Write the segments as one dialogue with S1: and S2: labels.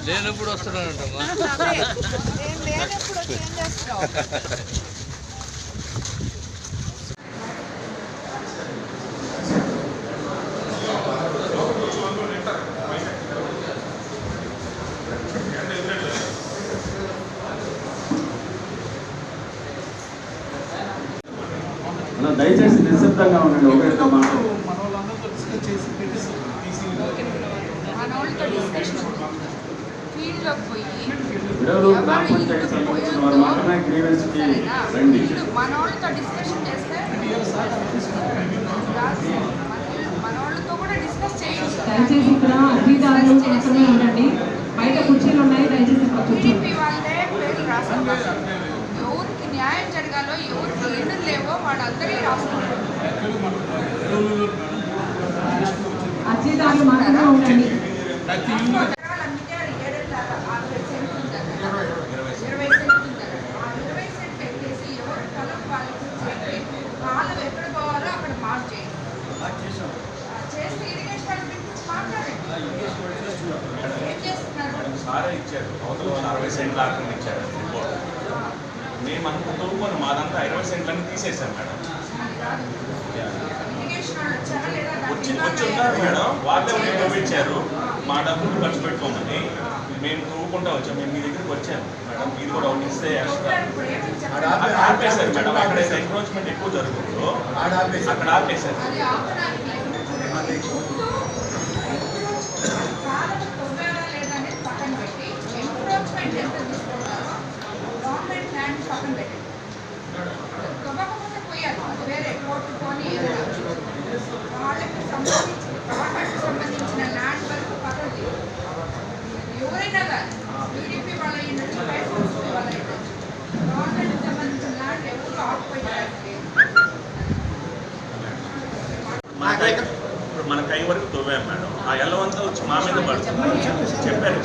S1: లేనప్పుడు వస్తున్నానంటమ్మా.
S2: దయచేసి నిశ్శబ్దంగా ఉండండి. ఒకరితో గ్రామ పంచాయతీ సంబంధించిన వారు మాత్రమే గ్రీవెన్స్కి రండి.
S3: దయచేసి ఇక్కడ అర్జీదారులు మాత్రమే ఉండండి. బయట కుర్చీలు ఉన్నాయి, దయచేసి కూర్చోండి.
S4: ఎవరికి న్యాయం జరగాలో ఎవరికి ఏడు లేవో వాళ్ళందరికీ రాసుకుంటారు.
S3: అర్జీదారులు మాత్రమే ఉండండి.
S4: 20 సెంట్లు పెట్టేసి ఎవరి పొలం వాళ్ళకి కాలం ఎక్కడ పోవాలో అక్కడ మార్క్ చేస్తే ఇరిగేషన్ పిలిపించి మాట్లాడండి. ఏం చేస్తున్నారు?
S5: సారే ఇచ్చారు, అవతల 60 సెంట్లు ఆక్రమించారు. మేము అనుకుంటున్నాం మాదంతా 20 సెంట్లని తీసేసాం మేడం. వచ్చున్నారు మేడం, వాళ్ళే పంపించారు మా డబ్బులు ఖర్చు పెట్టుకోమని. మేము తవ్వుకుంటా వచ్చాం, మేము మీ దగ్గరికి వచ్చాము మేడం. ఇది కూడా ఒకటి ఇస్తే ఆపేశారు మేడం. అక్కడైతే ఎంక్రోచ్మెంట్ ఎక్కువ జరుగుతుందో అక్కడ ఆపేశారు.
S4: గవర్నమెంట్ ల్యాండ్ పక్కన పెట్టండి. తవ్వకపోతే పోయారు, అది వేరే కోర్టు పోనీ వాళ్ళకి సంబంధించిన ల్యాండ్ వరకు పక్కది. ఎవరైనా కానీ టీడీపీ వాళ్ళ ఉండొచ్చు, వైఎస్ఆర్సీపీ వాళ్ళ ఉండొచ్చు, గవర్నమెంట్ సంబంధించిన ల్యాండ్ ఎవరు ఆగిపోయారు.
S5: మన కై వరకు తవ్వాం మేడం. ఆ ఎల్లవంతా వచ్చి మా మీద పడుతుంది చెప్పారు.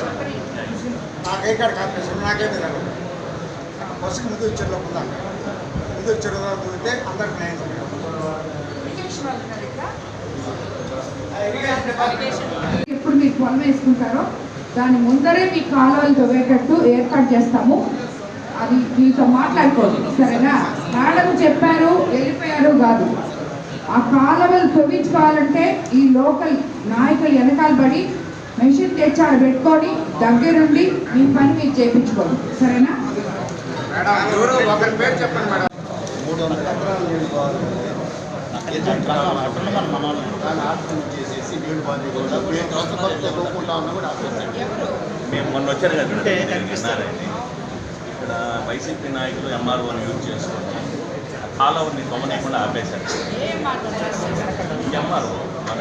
S6: నాకైతే బస్సుకు ముందు చెరువులో ముందు చెరువు ముందుతే అందరికి న్యాయం
S4: ఎప్పుడు మీరు పొలం వేసుకుంటారో దాని ముందరే మీ కాలువలు తవ్వేటట్టు ఏర్పాటు చేస్తాము. అది మీతో మాట్లాడుకోండి, సరేనా? మేడం చెప్పారు వెళ్ళిపోయారు కాదు. ఆ కాలువలు తవ్వించుకోవాలంటే ఈ లోకల్ నాయకులు వెనకాల పడి మెషిన్ తెచ్చాడు పెట్టుకొని దగ్గరుండి మీ పని మీరు చేయించుకోండి, సరేనా?
S6: ఒకరి పేరు చెప్పండి మేడం.
S2: 300 ఎకరాలు నీళ్ళు చేసేసి నీళ్ళు బాధ కూడా ఉన్నా కూడా
S5: మేము మొన్న వచ్చారు కదా ఇక్కడ వైసీపీ నాయకులు ఎంఆర్ఓని యూజ్ చేసుకొని కాలువని తొమ్మనేకుండా ఆపేశారు. ఎంఆర్ఓ మన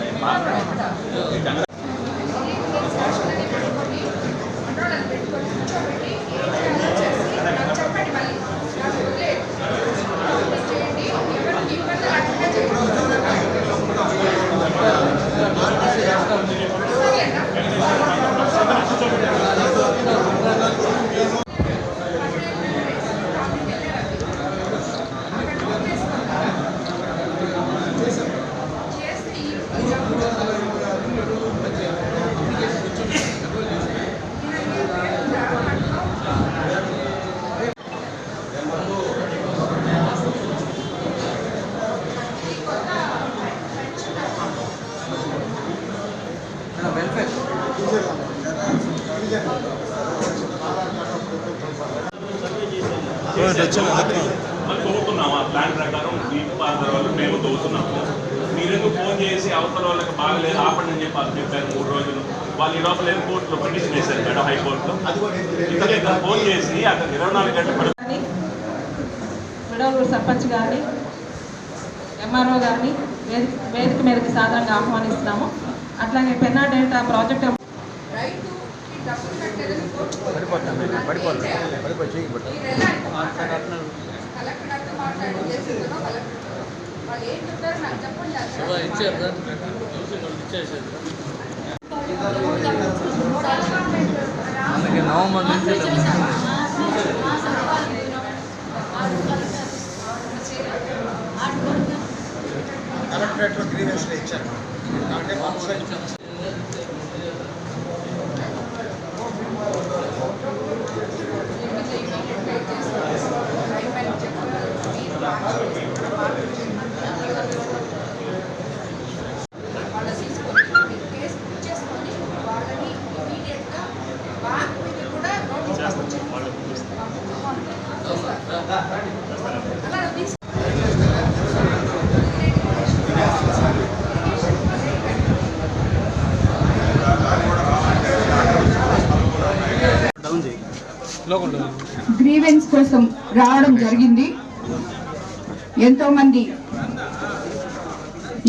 S5: తవ్వుతున్నాము. ఆ ప్లాన్ ప్రకారం నీటి పారుదల వల్ల మేము తవ్వుతున్నాము. మీరెందుకు ఫోన్ చేసి అవతల వాళ్ళకి బాగలేదు ఆపండి అని చెప్పారు 3 రోజులు. వాళ్ళు ఈ లోపల కోర్టులో పిటిషన్ వేశారు మేడం, హైకోర్టులో. ఇక్కడ ఫోన్ చేసి అక్కడ 24 గంటలు
S3: విడవలూరు సర్పంచ్ గారిని, ఎంఆర్ఓ గారిని వేదిక మీదకి సాధారణంగా ఆహ్వానిస్తున్నాము. అట్లాగే పెన్నా డెల్టా ప్రాజెక్ట్
S1: మనకి నవంబర్ నుంచి
S6: కలెక్టరేట్లో గ్రీవెన్స్లో ఇచ్చారు. కాబట్టి మనసులో
S4: గ్రీవెన్స్ కోసం రావడం జరిగింది. ఎంతో మంది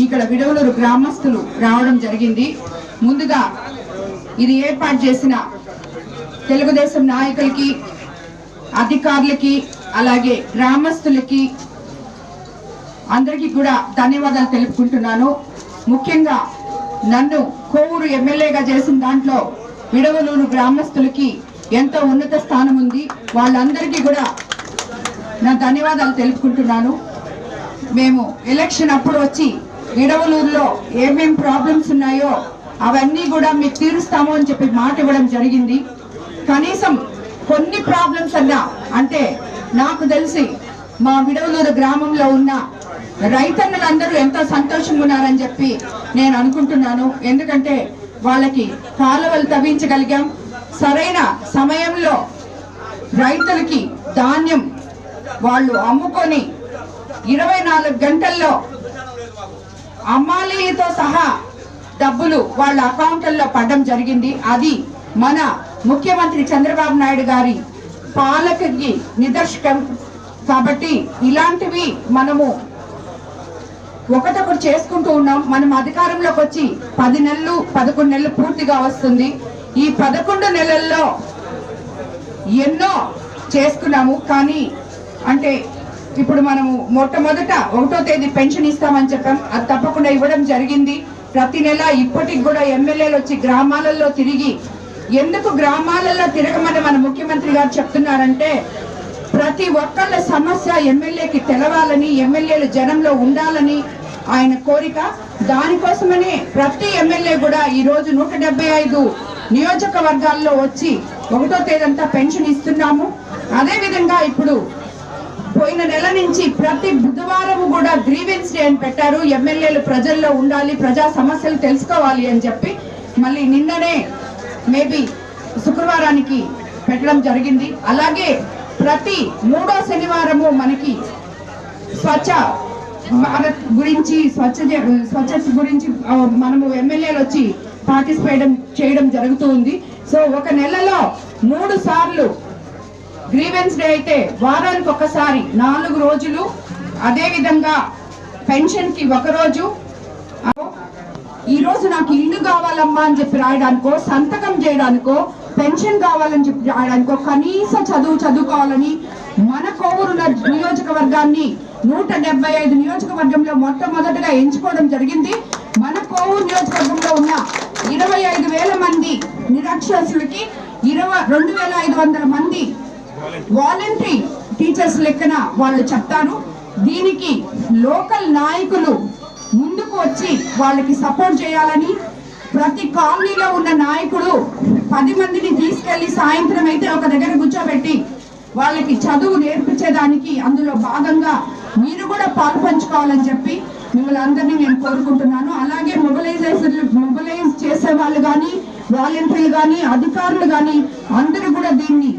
S4: ఇక్కడ విడవలూరు గ్రామస్తులు రావడం జరిగింది. ముందుగా ఇది ఏర్పాటు చేసిన తెలుగుదేశం నాయకులకి, అధికారులకి, అలాగే గ్రామస్తులకి అందరికీ కూడా ధన్యవాదాలు తెలుపుకుంటున్నాను. ముఖ్యంగా నన్ను కోవూరు ఎమ్మెల్యేగా చేసిన దాంట్లో విడవలూరు గ్రామస్తులకి ఎంతో ఉన్నత స్థానం ఉంది. వాళ్ళందరికీ కూడా నా ధన్యవాదాలు తెలుపుకుంటున్నాను. మేము ఎలక్షన్ అప్పుడు వచ్చి విడవలూరులో ఏమేం ప్రాబ్లమ్స్ ఉన్నాయో అవన్నీ కూడా మీకు తీరుస్తాము అని చెప్పి మాట ఇవ్వడం జరిగింది. కనీసం కొన్ని ప్రాబ్లమ్స్ అన్నా, అంటే నాకు తెలిసి మా విడవలూరు గ్రామంలో ఉన్న రైతన్నులందరూ ఎంతో సంతోషంగా ఉన్నారని చెప్పి నేను అనుకుంటున్నాను. ఎందుకంటే వాళ్ళకి కాలువలు తవ్వించగలిగాం, సరైన సమయంలో రైతులకి ధాన్యం వాళ్ళు అమ్ముకొని 24 గంటల్లో అమ్మాలీలతో సహా డబ్బులు వాళ్ళ అకౌంట్లలో పడడం జరిగింది. అది మన ముఖ్యమంత్రి చంద్రబాబు నాయుడు గారి పాలనకి నిదర్శకం. కాబట్టి ఇలాంటివి మనము ఒకటొకటి చేసుకుంటూ ఉన్నాం. మనం అధికారంలోకి వచ్చి 10 నెలలు 11 నెలలు పూర్తిగా వస్తుంది. ఈ 11 నెలల్లో ఎన్నో చేసుకున్నాము. కానీ అంటే ఇప్పుడు మనము మొట్టమొదట 1వ తేదీ పెన్షన్ ఇస్తామని చెప్పాం, అది తప్పకుండా ఇవ్వడం జరిగింది. ప్రతి నెల ఇప్పటికి కూడా ఎమ్మెల్యేలు వచ్చి గ్రామాలలో తిరిగి, ఎందుకు గ్రామాలలో తిరగమని మన ముఖ్యమంత్రి గారు చెప్తున్నారంటే ప్రతి ఒక్కళ్ళ సమస్య ఎమ్మెల్యేకి తెలవాలని, ఎమ్మెల్యేలు జనంలో ఉండాలని ఆయన కోరిక. దానికోసమనే ప్రతి ఎమ్మెల్యే కూడా ఈరోజు 175 నియోజకవర్గాల్లో వచ్చి 1వ తేదీ అంతా పెన్షన్ ఇస్తున్నాము. అదేవిధంగా ఇప్పుడు పోయిన నెల నుంచి ప్రతి బుధవారం కూడా గ్రీవెన్స్ డే అని పెట్టారు. ఎమ్మెల్యేలు ప్రజల్లో ఉండాలి, ప్రజా సమస్యలు తెలుసుకోవాలి అని చెప్పి మళ్ళీ నిన్ననే మేబీ శుక్రవారానికి పెట్టడం జరిగింది. అలాగే ప్రతి 3వ శనివారము మనకి స్వచ్ఛ భారత్ గురించి, స్వచ్ఛత గురించి మనము ఎమ్మెల్యేలు వచ్చి పార్టిసిపేట్ చేయడం జరుగుతూ ఉంది. సో ఒక నెలలో 3 సార్లు గ్రీవెన్స్ డే అయితే వారానికి ఒకసారి 4 రోజులు, అదే విధంగా పెన్షన్ కి 1 రోజు. ఈ రోజు నాకు ఇల్లు కావాలమ్మా అని చెప్పి రాయడానికో, సంతకం చేయడానికో, పెన్షన్ కావాలని చెప్పి రాయడానికో, కనీస చదువుకోవాలని మన కోవూరు నియోజకవర్గాన్ని 175 నియోజకవర్గంలో మొట్టమొదటిగా ఎంచుకోవడం జరిగింది. మన కోవూరు నియోజకవర్గంలో ఉన్న 25,000 మంది నిరక్షరాస్యులకి 2,500 మంది వాలంటరీ టీచర్స్ లెక్కన వాళ్ళు చెప్తారు. దీనికి లోకల్ నాయకులు ముందుకు వచ్చి వాళ్ళకి సపోర్ట్ చేయాలని, ప్రతి కాలనీలో ఉన్న నాయకుడు 10 మందిని తీసుకెళ్లి సాయంత్రం అయితే ఒక దగ్గర కూర్చోబెట్టి వాళ్ళకి చదువు నేర్పించేదానికి అందులో భాగంగా మీరు కూడా పాల్పంచుకోవాలని చెప్పి మిమ్మల్ని అందరినీ నేను కోరుకుంటున్నాను. అలాగే మొబిలైజ్ చేసే వాళ్ళు కానీ, వాలంటీర్లు కానీ, అధికారులు కానీ అందరూ కూడా దీన్ని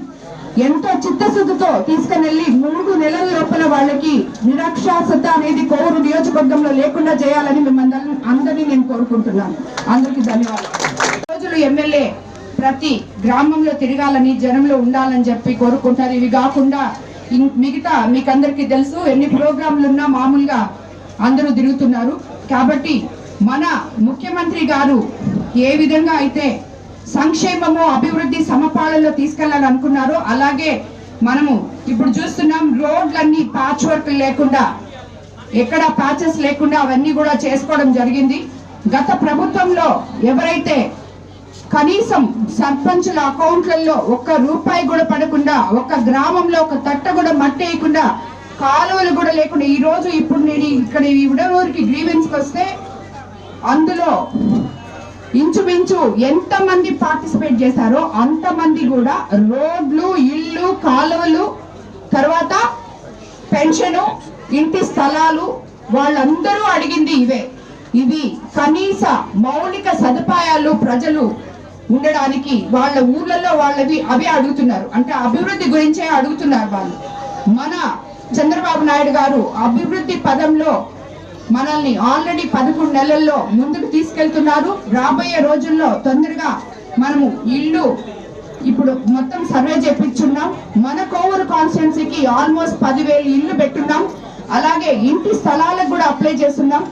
S4: ఎంతో చిత్తశుద్ధితో తీసుకుని 3 నెలల లోపల వాళ్ళకి నిరక్షరాస్యత అనేది కోవూరు నియోజకవర్గంలో లేకుండా చేయాలని మిమ్మల్ని అందరినీ నేను కోరుకుంటున్నాను. అందరికీ ధన్యవాదాలు. రోజులు ఎమ్మెల్యే ప్రతి గ్రామంలో తిరగాలని, జనంలో ఉండాలని చెప్పి కోరుకుంటారు. ఇవి కాకుండా మిగతా మీకందరికీ తెలుసు ఎన్ని ప్రోగ్రాంలు ఉన్నా మామూలుగా అందరూ తిరుగుతున్నారు. కాబట్టి మన ముఖ్యమంత్రి గారు ఏ విధంగా అయితే సంక్షేమము, అభివృద్ధి సమపాలనలో తీసుకెళ్లాలని అనుకున్నారు, అలాగే మనము ఇప్పుడు చూస్తున్నాం రోడ్లన్నీ ప్యాచ్ వర్క్ లేకుండా, ఎక్కడ ప్యాచెస్ లేకుండా అవన్నీ కూడా చేసుకోవడం జరిగింది. గత ప్రభుత్వంలో ఎవరైతే కనీసం సర్పంచుల అకౌంట్లలో 1 రూపాయి కూడా పడకుండా, ఒక గ్రామంలో ఒక తట్ట కూడా మట్టి వేయకుండా కాలువలు కూడా లేకుండా ఈ రోజు ఇప్పుడు నేను ఇక్కడ ఈ విడవూరికి గ్రీవెన్స్కి వస్తే అందులో ఇంచుమించు ఎంతమంది పార్టిసిపేట్ చేశారో అంతమంది కూడా రోడ్లు, ఇళ్ళు, కాలువలు, తర్వాత పెన్షను, ఇంటి స్థలాలు, వాళ్ళందరూ అడిగింది ఇవే. ఇవి కనీస మౌలిక సదుపాయాలు ప్రజలు ఉండడానికి వాళ్ళ ఊర్లలో వాళ్ళవి అవే అడుగుతున్నారు. అంటే అభివృద్ధి గురించే అడుగుతున్నారు వాళ్ళు. మన చంద్రబాబు నాయుడు గారు అభివృద్ధి పదంలో మనల్ని ఆల్రెడీ 11 నెలల్లో ముందుకు తీసుకెళ్తున్నారు. రాబోయే రోజుల్లో తొందరగా మనము ఇల్లు ఇప్పుడు మొత్తం సర్వే చేపించున్నాం. మన కోవూరు కాన్స్టిట్యున్సీకి ఆల్మోస్ట్ 10,000 ఇల్లు పెట్టున్నాం. అలాగే ఇంటి స్థలాలకు కూడా అప్లై చేస్తున్నాం.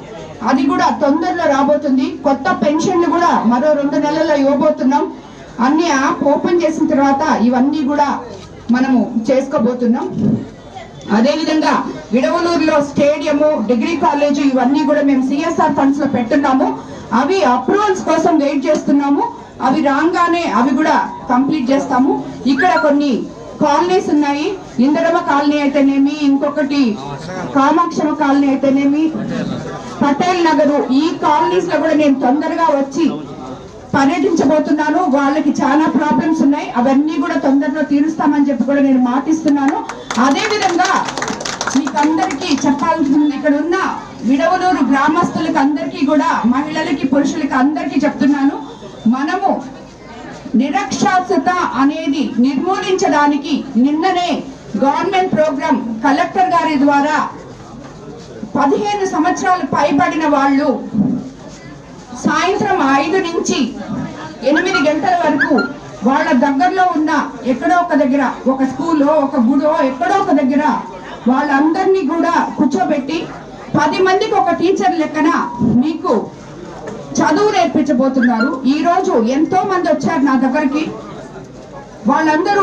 S4: అది కూడా తొందరలో రాబోతుంది. కొత్త పెన్షన్లు కూడా మరో 2 నెలల్లో ఇవ్వబోతున్నాం. అన్ని యాప్ ఓపెన్ చేసిన తర్వాత ఇవన్నీ కూడా మనము చేసుకోబోతున్నాం. అదేవిధంగా విడవలూరులో స్టేడియము, డిగ్రీ కాలేజు ఇవన్నీ కూడా మేము సిఎస్ఆర్ ఫండ్స్ లో పెట్టున్నాము. అవి అప్రూవల్స్ కోసం వెయిట్ చేస్తున్నాము. అవి రాగానే అవి కూడా కంప్లీట్ చేస్తాము. ఇక్కడ కొన్ని కాలనీస్ ఉన్నాయి. ఇందిరమ్మ కాలనీ అయితేనేమి, ఇంకొకటి కామాక్షమ కాలనీ అయితేనేమి, పటేల్ నగరు, ఈ కాలనీస్ లో కూడా నేను తొందరగా వచ్చి పర్యటించబోతున్నాను. వాళ్ళకి చాలా ప్రాబ్లమ్స్ ఉన్నాయి. అవన్నీ కూడా తొందరలో తీరుస్తామని చెప్పి కూడా నేను మాటిస్తున్నాను. అదే విధంగా మీకు అందరికీ చెప్పాల్సింది, ఇక్కడ ఉన్న విడవలూరు గ్రామస్తులకి అందరికీ కూడా, మహిళలకి, పురుషులకి అందరికీ చెప్తున్నాను, మనము నిరక్షరాస్యత అనేది నిర్మూలించడానికి నిన్ననే గవర్నమెంట్ ప్రోగ్రామ్ కలెక్టర్ గారి ద్వారా 15 సంవత్సరాలు పైబడిన వాళ్ళు సాయంత్రం 5 నుంచి 8 గంటల వరకు వాళ్ళ దగ్గరలో ఉన్న ఎక్కడో ఒక దగ్గర, ఒక స్కూలో, ఒక గుడో, ఎక్కడో ఒక దగ్గర వాళ్ళందరినీ కూడా కూర్చోబెట్టి 10 మందికి ఒక టీచర్ లెక్కన మీకు చదువు నేర్పించబోతున్నారు. ఈ రోజు ఎంతో మంది వచ్చారు నా దగ్గరికి. వాళ్ళందరూ